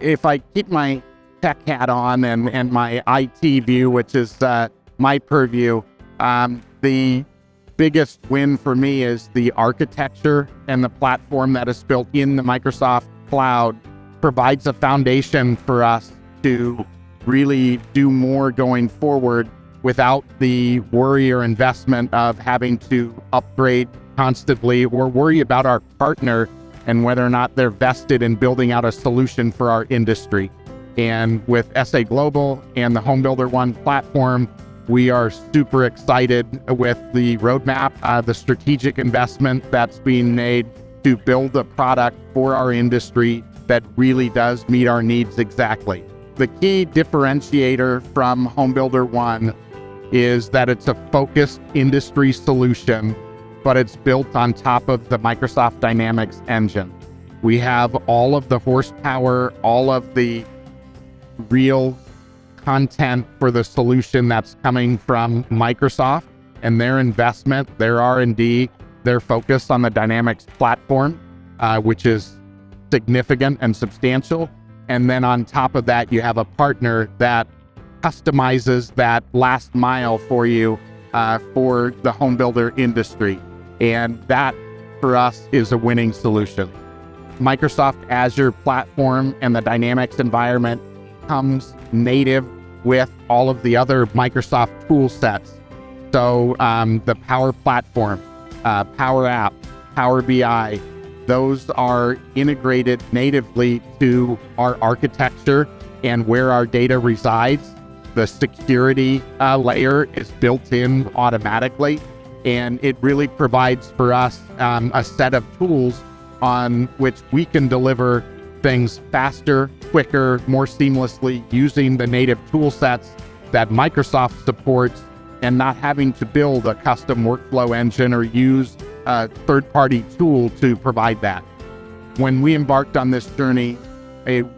if I keep my tech hat on and my IT view, which is my purview, the biggest win for me is the architecture and the platform that is built in the Microsoft cloud provides a foundation for us to really do more going forward without the worry or investment of having to upgrade constantly or worry about our partner and whether or not they're vested in building out a solution for our industry. And with sa.global and the HomebuilderONE platform, we are super excited with the roadmap, the strategic investment that's being made to build a product for our industry that really does meet our needs exactly. The key differentiator from HomebuilderONE is that it's a focused industry solution, but it's built on top of the Microsoft Dynamics engine. We have all of the horsepower, all of the real content for the solution that's coming from Microsoft and their investment, their R&D, their focus on the Dynamics platform, which is significant and substantial. And then on top of that, you have a partner that customizes that last mile for you for the home builder industry. And that, for us, is a winning solution. Microsoft Azure platform and the Dynamics environment comes native with all of the other Microsoft tool sets. So the Power Platform, Power App, Power BI, those are integrated natively to our architecture and where our data resides. The security layer is built in automatically, and it really provides for us a set of tools on which we can deliver things faster, quicker, more seamlessly using the native tool sets that Microsoft supports and not having to build a custom workflow engine or use a third-party tool to provide that. When we embarked on this journey,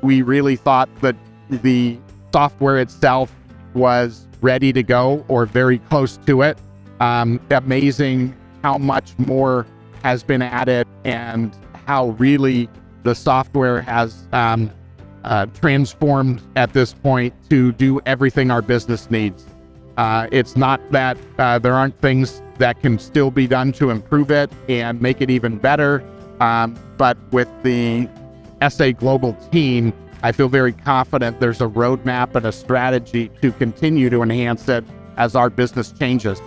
we really thought that the software itself was ready to go or very close to it. Amazing how much more has been added and how really the software has transformed at this point to do everything our business needs. It's not that there aren't things that can still be done to improve it and make it even better, but with the sa.global team, I feel very confident there's a roadmap and a strategy to continue to enhance it as our business changes.